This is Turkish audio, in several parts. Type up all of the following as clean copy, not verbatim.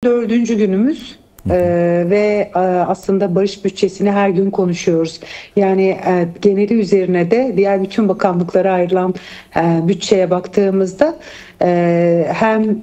Dördüncü günümüz ve aslında barış bütçesini her gün konuşuyoruz. Yani geneli üzerine de diğer bütün bakanlıklara ayrılan bütçeye baktığımızda hem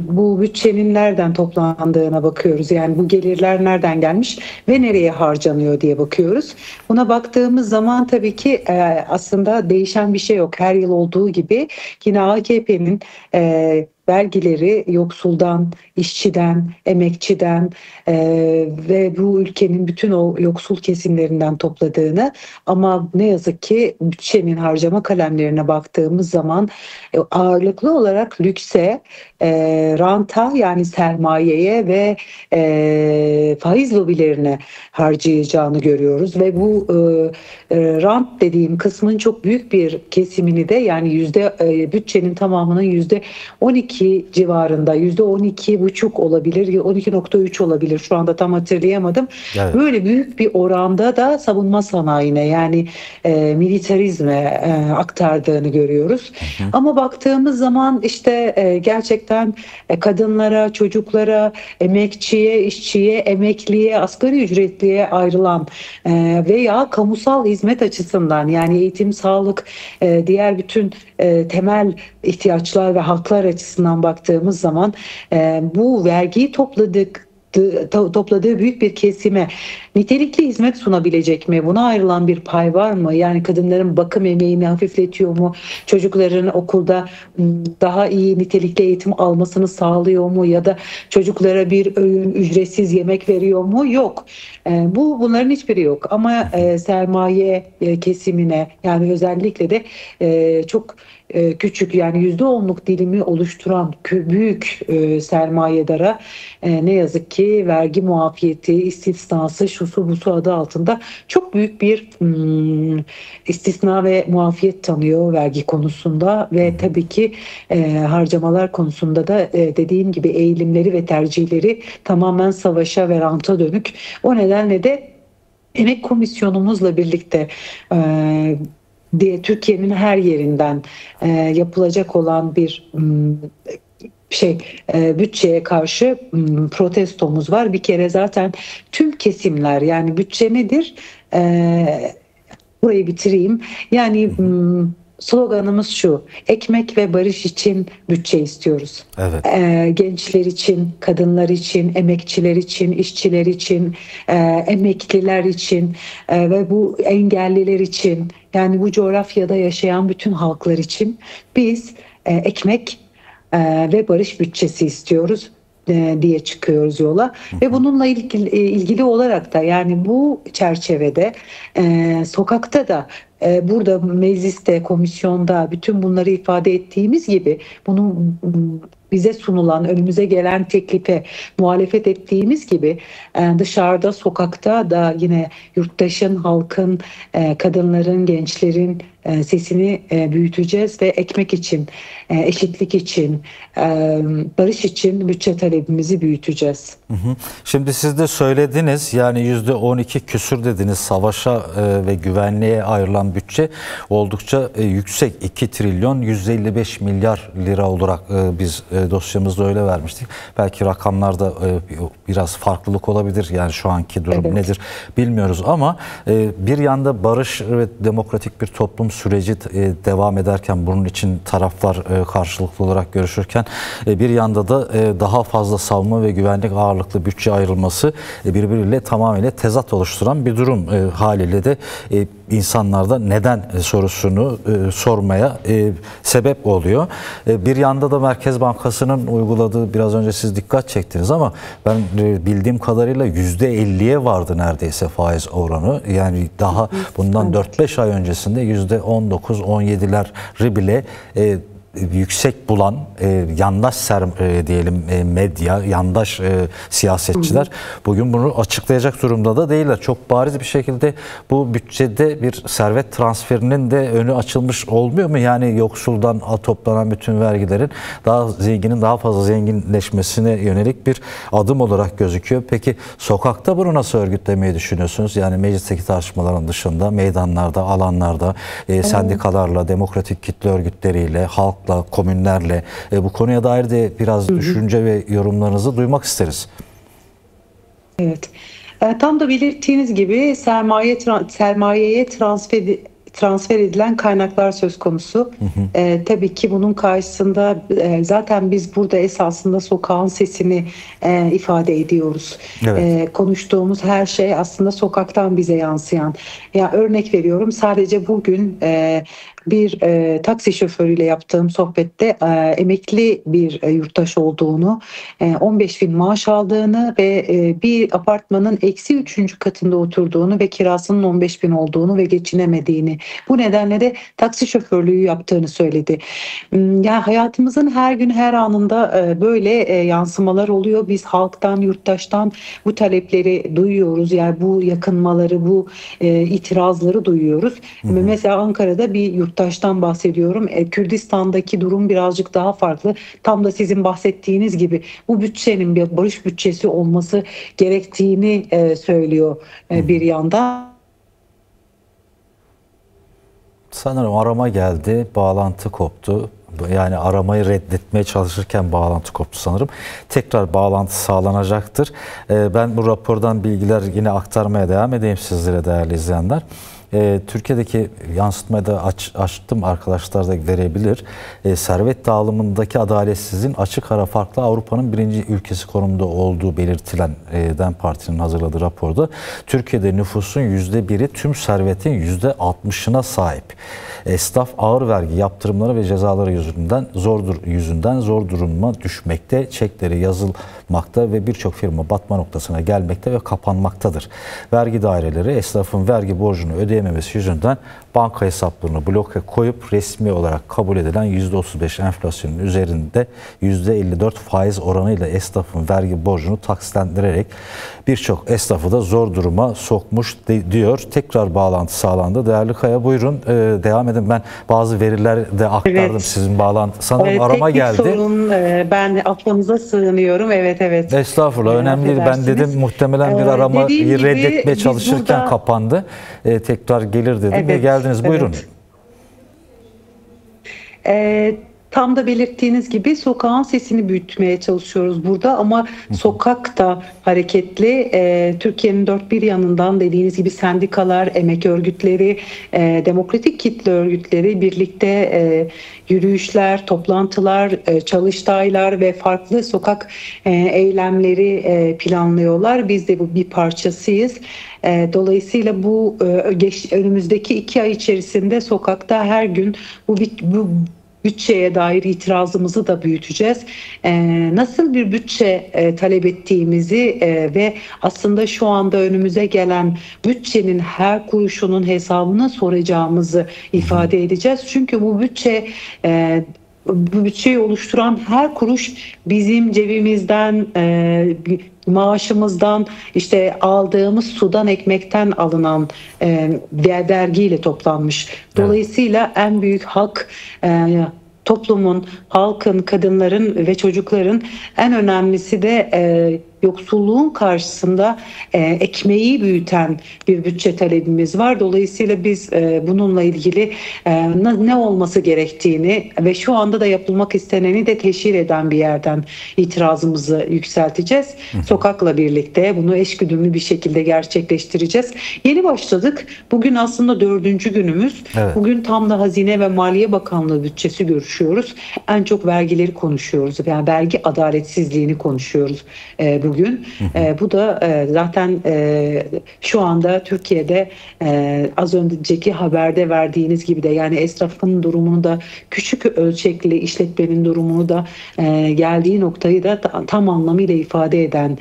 bu bütçenin nereden toplandığına bakıyoruz. Yani bu gelirler nereden gelmiş ve nereye harcanıyor diye bakıyoruz. Buna baktığımız zaman tabii ki aslında değişen bir şey yok. Her yıl olduğu gibi yine AKP'nin vergileri yoksuldan, işçiden, emekçiden ve bu ülkenin bütün o yoksul kesimlerinden topladığını, ama ne yazık ki bütçenin harcama kalemlerine baktığımız zaman ağırlıklı olarak lükse, ranta yani sermayeye ve faiz lobilerine harcayacağını görüyoruz ve bu rant dediğim kısmın çok büyük bir kesimini de, yani bütçenin tamamının %12 civarında, %12,5 olabilir, 12,3 olabilir, şu anda tam hatırlayamadım. Evet. Böyle büyük bir oranda da savunma sanayine, yani militarizme aktardığını görüyoruz. Ama baktığımız zaman işte gerçekten kadınlara, çocuklara, emekçiye, işçiye, emekliye, asgari ücretliye ayrılan veya kamusal hizmet açısından, yani eğitim, sağlık, diğer bütün temel ihtiyaçlar ve haklar açısından baktığımız zaman bu vergiyi topladığı büyük bir kesime nitelikli hizmet sunabilecek mi? Buna ayrılan bir pay var mı? Yani kadınların bakım emeğini hafifletiyor mu? Çocukların okulda daha iyi nitelikli eğitim almasını sağlıyor mu? Ya da çocuklara bir öğün ücretsiz yemek veriyor mu? Yok. Bunların hiçbiri yok. Ama sermaye kesimine, yani özellikle de çok küçük, yani %10'luk dilimi oluşturan büyük sermayedara ne yazık ki vergi muafiyeti, istisnası, şusu busu adı altında çok büyük bir istisna ve muafiyet tanıyor vergi konusunda ve tabii ki harcamalar konusunda da dediğim gibi eğilimleri ve tercihleri tamamen savaşa ve ranta dönük. O nedenle de Emek Komisyonumuzla birlikte diye Türkiye'nin her yerinden yapılacak olan bir bütçeye karşı protestomuz var. Bir kere zaten tüm kesimler, yani bütçe nedir? Burayı bitireyim. Yani sloganımız şu: ekmek ve barış için bütçe istiyoruz. Evet. Gençler için, kadınlar için, emekçiler için, işçiler için, emekliler için ve bu engelliler için, yani bu coğrafyada yaşayan bütün halklar için biz ekmek ve barış bütçesi istiyoruz diye çıkıyoruz yola. Ve bununla ilgili olarak da, yani bu çerçevede sokakta da, burada mecliste, komisyonda bütün bunları ifade ettiğimiz gibi, bunun bize sunulan, önümüze gelen teklife muhalefet ettiğimiz gibi dışarıda, sokakta da yine yurttaşın, halkın, kadınların, gençlerin sesini büyüteceğiz ve ekmek için, eşitlik için, barış için bütçe talebimizi büyüteceğiz. Şimdi siz de söylediniz, yani %12 küsür dediniz, savaşa ve güvenliğe ayrılan bütçe oldukça yüksek. 2 trilyon 155 milyar lira olarak biz dosyamızda öyle vermiştik. Belki rakamlarda biraz farklılık olabilir, yani şu anki durum nedir bilmiyoruz, ama bir yanda barış ve demokratik bir toplum süreci devam ederken, bunun için taraflar karşılıklı olarak görüşürken, bir yanda da daha fazla savunma ve güvenlik ağırlıklı bütçe ayrılması birbiriyle tamamıyla tezat oluşturan bir durum. Haliyle de insanlarda neden sorusunu sormaya sebep oluyor. Bir yanda da Merkez Bankası'nın uyguladığı, biraz önce siz dikkat çektiniz ama ben bildiğim kadarıyla %50'ye vardı neredeyse faiz oranı. Yani daha bundan 4-5 ay öncesinde %19-17'leri bile yüksek bulan yandaş diyelim medya, yandaş siyasetçiler bugün bunu açıklayacak durumda da değiller. Çok bariz bir şekilde bu bütçede bir servet transferinin de önü açılmış olmuyor mu? Yani yoksuldan toplanan bütün vergilerin daha zenginin daha fazla zenginleşmesine yönelik bir adım olarak gözüküyor. Peki sokakta bunu nasıl örgütlemeyi düşünüyorsunuz? Yani meclisteki tartışmaların dışında meydanlarda, alanlarda, sendikalarla, demokratik kitle örgütleriyle, halkla, halkla, komünlerle. Bu konuya dair de biraz düşünce ve yorumlarınızı duymak isteriz. Evet. Tam da belirttiğiniz gibi sermayeye transfer edilen kaynaklar söz konusu. Tabii ki bunun karşısında zaten biz burada esasında sokağın sesini ifade ediyoruz. Evet. Konuştuğumuz her şey aslında sokaktan bize yansıyan. Ya örnek veriyorum, sadece bugün bir taksi şoförüyle yaptığım sohbette emekli bir yurttaş olduğunu, 15 bin maaş aldığını ve bir apartmanın eksi 3. katında oturduğunu ve kirasının 15 bin olduğunu ve geçinemediğini, bu nedenle de taksi şoförlüğü yaptığını söyledi. Yani hayatımızın her gün her anında böyle yansımalar oluyor. Biz halktan, yurttaştan bu talepleri duyuyoruz. Yani bu yakınmaları, bu itirazları duyuyoruz. Mesela Ankara'da bir yurttaştan bahsediyorum. Kürdistan'daki durum birazcık daha farklı. Tam da sizin bahsettiğiniz gibi bu bütçenin bir barış bütçesi olması gerektiğini söylüyor bir yandan. Sanırım arama geldi, bağlantı koptu. Yani aramayı reddetmeye çalışırken bağlantı koptu sanırım. Tekrar bağlantı sağlanacaktır. Ben bu rapordan bilgiler yine aktarmaya devam edeyim sizlere değerli izleyenler. Türkiye'deki yansıtmayı da açtım, arkadaşlar da verebilir. Servet dağılımındaki adaletsizliğin açık ara farklı Avrupa'nın birinci ülkesi konumunda olduğu belirtilen DEM Parti'nin hazırladığı raporda Türkiye'de nüfusun %1'i tüm servetin %60'ına sahip. Esnaf ağır vergi yaptırımları ve cezaları yüzünden zor duruma düşmekte, çekleri yazılmakta ve birçok firma batma noktasına gelmekte ve kapanmaktadır. Vergi daireleri esnafın vergi borcunu ödeyememesi yüzünden banka hesaplarını bloke koyup resmi olarak kabul edilen %35 enflasyonun üzerinde %54 faiz oranıyla esnafın vergi borcunu taksitlendirerek birçok esnafı da zor duruma sokmuş diyor. Tekrar bağlantı sağlandı. Değerli Kaya, buyurun devam edin. Ben bazı veriler de aktardım, Evet. sizin bağlantı. Sanırım arama geldi. Sorun, ben affınıza sığınıyorum. Evet. Estağfurullah, önemli değil. Ben dedim muhtemelen bir aramayı reddetmeye çalışırken kapandı. Tekrar gelir dedim ve geldiniz. Buyurun. Tam da belirttiğiniz gibi sokağın sesini büyütmeye çalışıyoruz burada, ama sokak da hareketli. Türkiye'nin dört bir yanından dediğiniz gibi sendikalar, emek örgütleri, demokratik kitle örgütleri birlikte yürüyüşler, toplantılar, çalıştaylar ve farklı sokak eylemleri planlıyorlar. Biz de bu bir parçasıyız. Dolayısıyla bu önümüzdeki 2 ay içerisinde sokakta her gün bu bütçeye dair itirazımızı da büyüteceğiz. Nasıl bir bütçe talep ettiğimizi ve aslında şu anda önümüze gelen bütçenin her kuruşunun hesabını soracağımızı ifade edeceğiz. Çünkü bu bütçeyi oluşturan her kuruş bizim cebimizden, maaşımızdan, işte aldığımız sudan, ekmekten alınan vergiyle toplanmış. Dolayısıyla en büyük hak toplumun, halkın, kadınların ve çocukların, en önemlisi de yoksulluğun karşısında ekmeği büyüten bir bütçe talebimiz var. Dolayısıyla biz bununla ilgili ne olması gerektiğini ve şu anda da yapılmak isteneni de teşhir eden bir yerden itirazımızı yükselteceğiz. Sokakla birlikte bunu eşgüdümlü bir şekilde gerçekleştireceğiz. Yeni başladık. Bugün aslında 4. günümüz. Evet. Bugün tam da Hazine ve Maliye Bakanlığı bütçesi görüşüyoruz. En çok vergileri konuşuyoruz. Yani vergi adaletsizliğini konuşuyoruz bugün. Bu da zaten şu anda Türkiye'de az önceki haberde verdiğiniz gibi de, yani esnafın durumunu da, küçük ölçekli işletmenin durumunu da, geldiği noktayı da tam anlamıyla ifade eden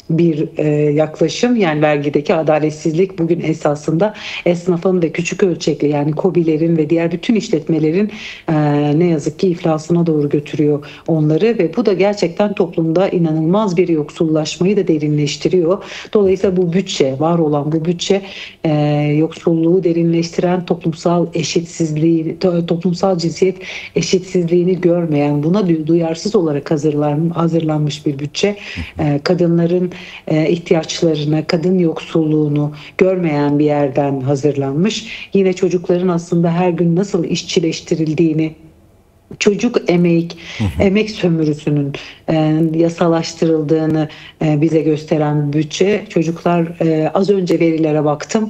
bir yaklaşım. Yani vergideki adaletsizlik bugün esasında esnafın ve küçük ölçekli, yani KOBİ'lerin ve diğer bütün işletmelerin ne yazık ki iflasına doğru götürüyor onları ve bu da gerçekten toplumda inanılmaz bir yoksullaşmayı da derinleştiriyor. Dolayısıyla bu bütçe, var olan bu bütçe yoksulluğu derinleştiren, toplumsal eşitsizliği, toplumsal cinsiyet eşitsizliğini görmeyen, buna duyarsız olarak hazırlanmış bir bütçe. Kadınların ihtiyaçlarını, kadın yoksulluğunu görmeyen bir yerden hazırlanmış. Yine çocukların aslında her gün nasıl işçileştirildiğini çocuk emek sömürüsünün yasalaştırıldığını bize gösteren bütçe. Çocuklar, az önce verilere baktım.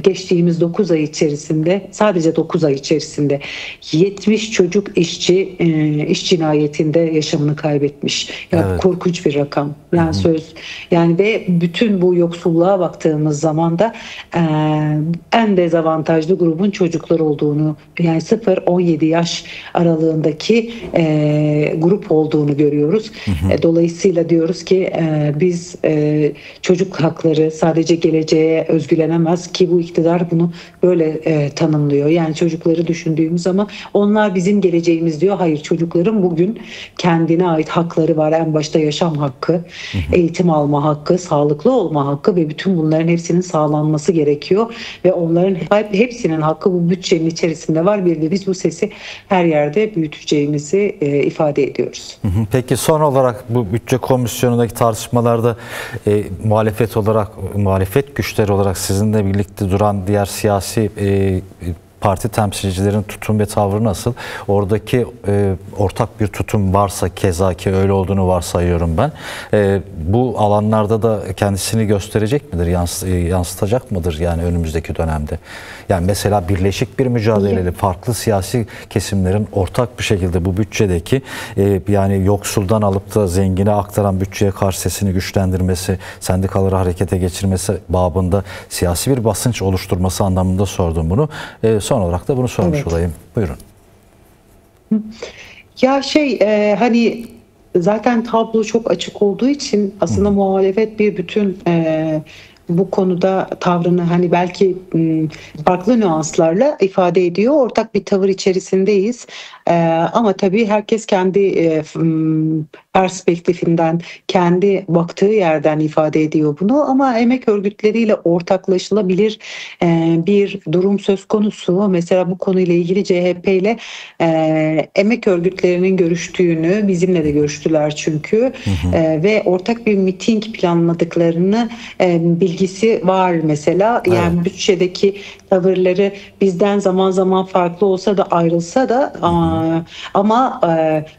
Geçtiğimiz 9 ay içerisinde, sadece 9 ay içerisinde 70 çocuk iş cinayetinde yaşamını kaybetmiş. Ya Evet. korkunç bir rakam. Yani yani ve bütün bu yoksulluğa baktığımız zaman da en dezavantajlı grubun çocuklar olduğunu, yani 0-17 yaş aralığındaki grup olduğunu görüyoruz. Dolayısıyla diyoruz ki biz çocuk hakları sadece geleceğe özgülenemez ki bu iktidar bunu böyle tanımlıyor. Yani çocukları düşündüğümüz zaman onlar bizim geleceğimiz diyor. Hayır, çocukların bugün kendine ait hakları var. En başta yaşam hakkı, eğitim alma hakkı, sağlıklı olma hakkı ve bütün bunların hepsinin sağlanması gerekiyor ve onların hepsinin hakkı bu bütçenin içerisinde var. Bir de biz bu sesi her yerde büyüteceğimizi ifade ediyoruz. Peki son olarak bu bütçe komisyonundaki tartışmalarda muhalefet güçleri olarak sizinle birlikte duran diğer siyasi parti temsilcilerin tutum ve tavrı nasıl? Oradaki ortak bir tutum varsa, keza ki öyle olduğunu varsayıyorum ben. Bu alanlarda da kendisini gösterecek midir? Yansıtacak mıdır yani önümüzdeki dönemde? Yani mesela birleşik bir mücadeleyle farklı siyasi kesimlerin ortak bir şekilde bu bütçedeki yani yoksuldan alıp da zengine aktaran bütçeye karşı sesini güçlendirmesi, sendikaları harekete geçirmesi babında siyasi bir basınç oluşturması anlamında sordum bunu. Son olarak da bunu sormuş olayım. Buyurun. Ya hani zaten tablo çok açık olduğu için aslında muhalefet bir bütün bu konuda tavrını hani belki farklı nüanslarla ifade ediyor. Ortak bir tavır içerisindeyiz. Ama tabii herkes kendi perspektifinden, kendi baktığı yerden ifade ediyor bunu. Ama emek örgütleriyle ortaklaşılabilir bir durum söz konusu. Mesela bu konuyla ilgili CHP ile emek örgütlerinin görüştüğünü, bizimle de görüştüler çünkü ve ortak bir miting planladıklarını bilgisi var mesela. Yani bütçedeki tavırları bizden zaman zaman farklı olsa da, ayrılsa da ama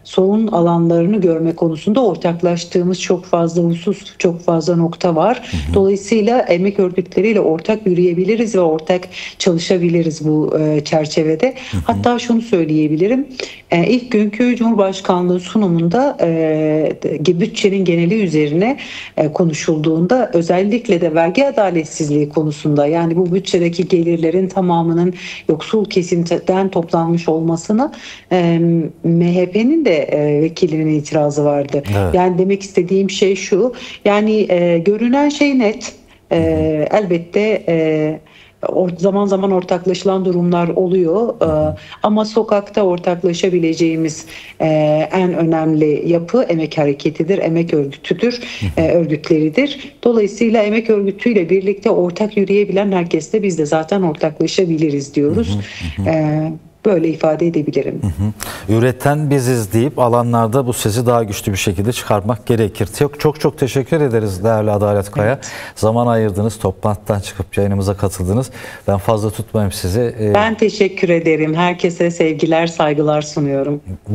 sorun alanlarını görme konusunda ortaklaştığımız çok fazla husus, çok fazla nokta var. Dolayısıyla emek örgütleriyle ortak yürüyebiliriz ve ortak çalışabiliriz bu çerçevede. Hatta şunu söyleyebilirim. İlk günkü Cumhurbaşkanlığı sunumunda bütçenin geneli üzerine konuşulduğunda özellikle de vergi adaletsizliği konusunda, yani bu bütçedeki gelirlerin tamamının yoksul kesimden toplanmış olmasına MHP'nin de vekilinin itirazı vardı. Evet. Yani demek istediğim şey şu, yani görünen şey net. Elbette zaman zaman ortaklaşılan durumlar oluyor. Ama sokakta ortaklaşabileceğimiz en önemli yapı emek hareketidir, emek örgütüdür, örgütleridir. Dolayısıyla emek örgütüyle birlikte ortak yürüyebilen herkesle biz de zaten ortaklaşabiliriz diyoruz. Böyle ifade edebilirim. Üreten biziz deyip alanlarda bu sesi daha güçlü bir şekilde çıkarmak gerekir. Çok teşekkür ederiz değerli Adalet Kaya. Evet. Zaman ayırdınız, toplantıdan çıkıp yayınımıza katıldınız. Ben fazla tutmayayım sizi. Ben teşekkür ederim. Herkese sevgiler, saygılar sunuyorum.